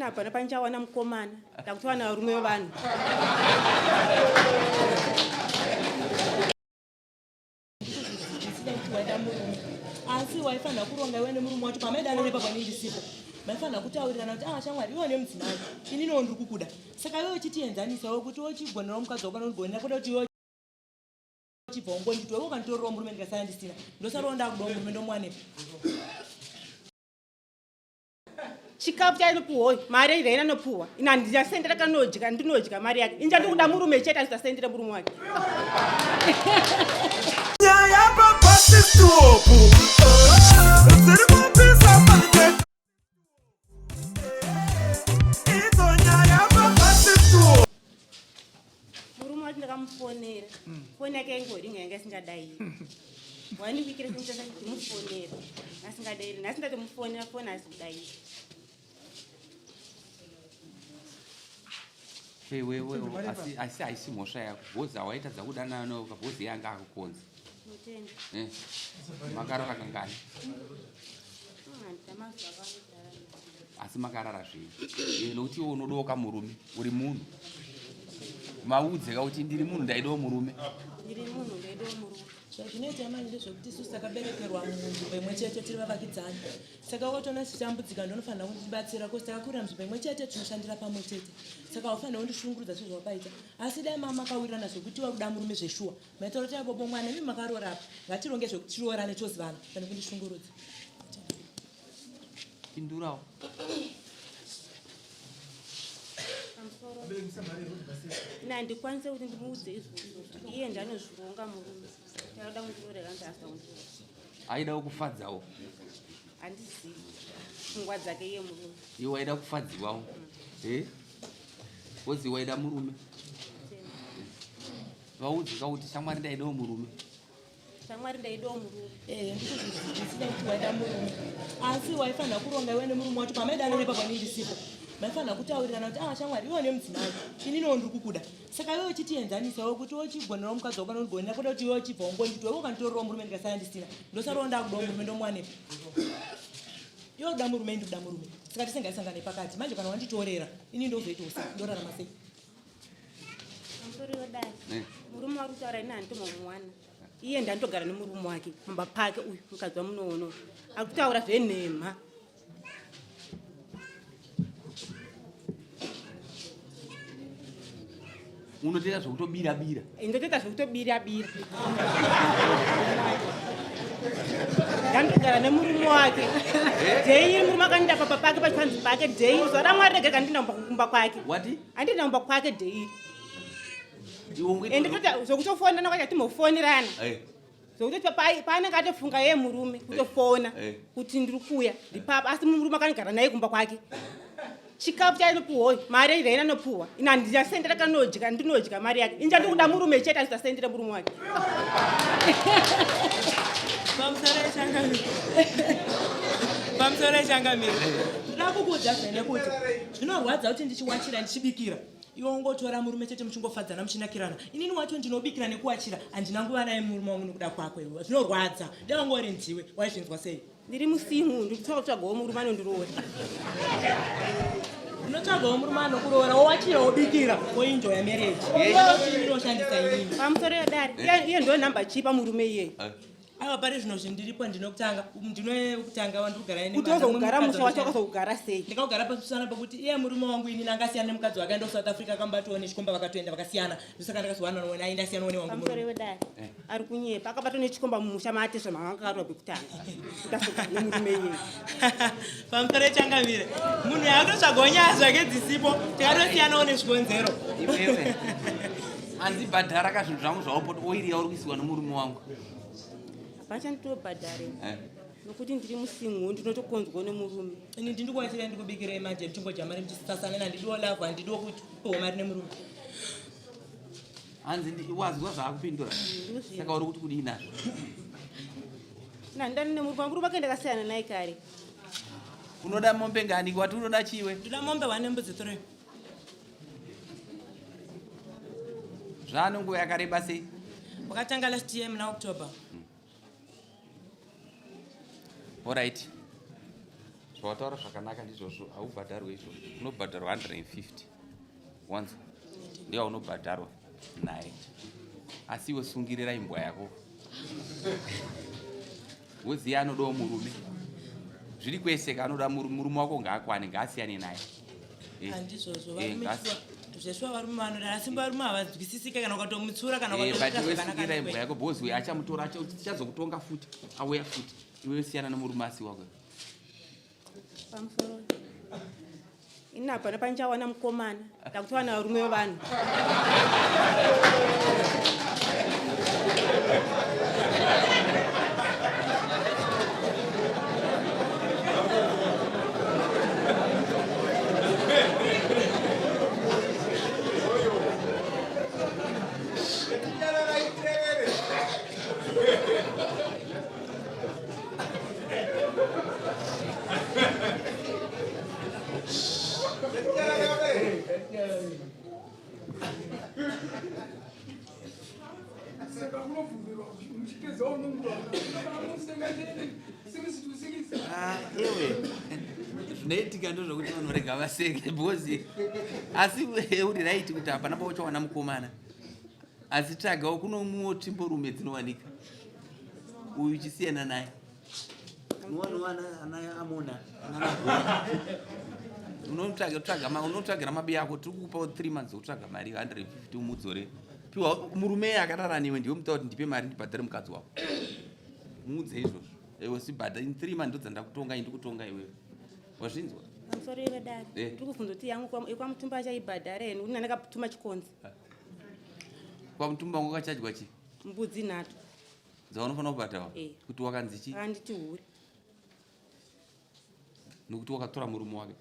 Hapana Pandichawana mukomana. Ndakutotora Varume Vevanhu. Asi waifana kuronga wene murume wacho pamaida nepa panindisipo. Maifana kutaurirana kuti shamwari iwe nemudzimai ini ndiri kukuda. Saka iwe uchitienzanisawo kuti wochigonera mukadzi wako anogonera kuda kuti iwe chibvongo nditwe ukanditorera murume ndikasara ndisina. Ndosaronda kuda murume ndomwanepa. Chikafu chainopuwa mari ire inopuwa ina ndiyasendera kanodya ndinodya mari yake inja ndikuda murume chete asasendera murume wake nyaya papasi stopu ziri kupisa pake izo nyaya papasi stopu murume wake ndakamufonera foni yake ingori ngenge singadai wandivikire kunitasa kuti mufonera asingadai nasindati mufonera foni asikudai wewe asi haisi mhosva yako bhozi awaita dzakudana nawo bhozi yanga akukonza makarara kangani asi makarara zvei nokuti iwe unodoka murume uri munhu maudze kuti ndiri munhu ndaidawo murume zvinoita manje ndezvekuti isusu takaberekerwa munzvimbo imwe chete tiri vavakidzani saka wakatona tichitambudzika ndonofanira kundibatsira kosi takakurira munzvimbo imwe chete tinoshandira pamwe chete saka wafanira kundishungurudza sezvawakaita asi dai makawirirana zvekuti wakuda murume zveshuwa maitaura kuti aibobo mwana imi makaroora apa ngatironge zvekuti tiroorane tozivana pane kundishungurudza pindurawo ndikwanise kuti ndimuudze izvozvo iye ndanozvironga murume tauda kundiroorera ndasa aidawo kufadzawo handizivi pfungwa dzake iye murume iwe waida kufadziwawo wozi waida murume vaudzika kuti shamwari ndaidawo murume shamwari ndaidawo murume ndikuzvizivisira kuti waida murume asi waifanira kuronga iwe nemurume wacho pamaida nepa panindisipo maifana kutaurirana kuti shamwari iwe nemudzimai ini ndiri kukuda saka iwe uchitienzanisawo kuti wochigonera mukadzi wako anogonera kuda kuti iwe chibvongo nditwe ukanditorera murume ndikasara ndisina ndosaronda kuda murume ndomwanepa iwe uda murume ndikuda murume saka tisingaisangane pakati manje kana wanditorera ini ndozoita ndorarama sei murume wari kutaura ini handitoma mumwana iye ndandogara nemurume wake mamba pake uyu mukadzi wamunoono ari kutaura zvenhema unotoita zvekutobira-bira ndotoita zvekutobira-bira ndandogara nemurume wake dheiri murume akanida papa pake pachipanzi pake dheiri zuva ramwari rega kandinda kumba kwake handinda kumba kwake dheiri ndotota zvokutofonana kwacha timofonerana zvokuti paanenge atofunga yeye murume kutofona kuti ndiri kuya ndipapa asi murume akanigara naye kumba kwake chikafu chainopuwa mari ire inopuwa ina ndiyasendera kanodya ndinodya mari yake inja ndikuda murume chete asasendera murume wake pamusoro echangamiri ndoda kukuudza Nekuti zvinorwadza kuti ndichiwachira ndichibikira iwe ungotora murume chete muchingofadzana muchinakirana inini wacho ndinobikira nekuwachira handina nguva naye murume wangu nekuda kwako iwe zvinorwadza ndevangori ndiwe waizvinzwa sei ndiri musimu ndikutsvaka kutsvagawo murume anondiroora unotsvagawo murume anokuroora wowachira wobikira woinjoya marriage inoshandisa inini pamusoro yodari iye ndo namba chipa murume iyeyo aiwa pari zvino zvindiripo ndinokutanga ndinokutanga wandikugara utozogara musha wacho wakazogara sei ndikagara pasana pekuti iye murume wangu ini nangasiyana nemukadzi wake ndo South Africa akambatiwa nechikomba vakatoenda vakasiyana ndosaka ndakazowana naye ndasiyana ne wangu pamusoro yodari ari kunyepa akabatwa nechikomba mumusha maate zvamanga akarwa bekutanga utasogara nemurume iyeyo pamusoro echangamire munhu yaatotsvagawo nyaya zvake dzisipo tikatosiyanawo nezvikonzero hanzibhadhara kazvinhu zvangu zvaupo oiri yauri kuisiwa nemurume wangu pachanditobhadhare nokuti ndiri musingo ndinotokonzwa nemurume ini ndindikuwaitira ndikubikirei manje muchingojamari muchisasana handidiwo lavha handidiwo kupiwa mari nemurume hanzi wazwa zvaakupindura saka uri kuti kudii nazvo nandani nemurume wangu rume akaenda kasiyana naye kare unoda mombe ngani wati unoda chiwe ndoda mombe 1 nembudzi 3 zvano nguva yakareba sei wakatanga last year muna October Alright. zvawataura zvakanaka ndizvozvo haubhadharwa izvozvo unobhadharwa 150 wanzo ndiwa unobhadharwa naye asi iwe sungirira imbwa yako woziya anodawo murume zviri kwese kanoda murume wako ngaakwane ngaasiyane naye handizvozvo zveswa varume vanoda asi varume havazwisisika kana ukatomutsura kana wesungira imbwa yako bhozi uye achamutora tichazokutonga futi auya futi iwe siyana nemurume asi wako pamusoro ini hapana pandichawana mukomana ndakutowana varume vevanhu zvinoitika ndozvokuti vanorega vaseke bhozi asi uri raiti kuti hapana pauchawana mukomana asi tsvagawo kuno mumwe timborume dzinowanika uyu chisiyana naye amona unotsvagira mabi ako tiri kukupawo 3 months okutsvaga mari 150 umudzore piwa murume akarara newe ndiwe muta kuti ndipe mari ndibhadhare mukadzi wako muudze izvozvo ewe sibhadha in 3 months ndodzandakutonga indikutonga iwewe wazvinzwa pamusoro iwe dare tiri kubvunza kuti yangu yekwamutumba achaibhadhara eni kuti ndakatuma chikonzi kwamutumba wangu kachadya chi mbudzi 3 dzaunofana kubhadhawa kuti wakanzi chi anditi huri nokuti wakatora murume wake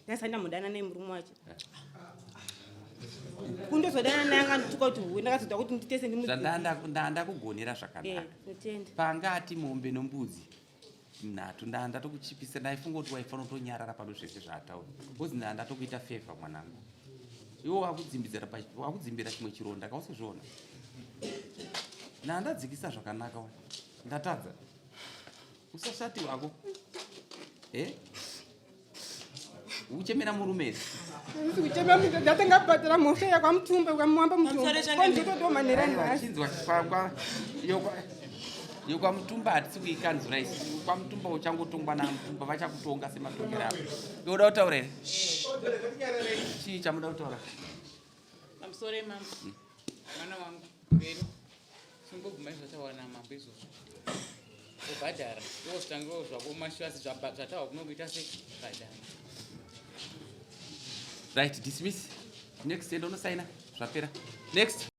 ndasanda mudana nemurume wacho kundozodana naye angandituka kuti huri ndakazoda kuti nditese ndandakugonera zvakanaka pangati mombe nombudzi 3 ndandatokuchipisa ndaifunga kuti waifana kutonyarara pano zvese zvaataura kozi ndandatokuita favor mwanangu iwo wakudzimbira chimwe chironda kausozviona ndandadzikisa zvakanaka ndatadza usashati wako uchemera murumezi ndatangabhadhara mhosva yakwamutumba ukamwamba mutumbaachinzwa yokwamutumba hatisi kuikanzura isi kwamutumba uchangotongwa namutumba vachakutonga sematongero ako ioda kutaura here chii chamuda kutaura pamusoro emambo mwana wangu mberi singobvuma izvataura namambo izvozvo ubhadhara iwo zvitangewo zvako mashasi zvataura kunokuita sebhadhara right dismiss next enda unosaina zvapera next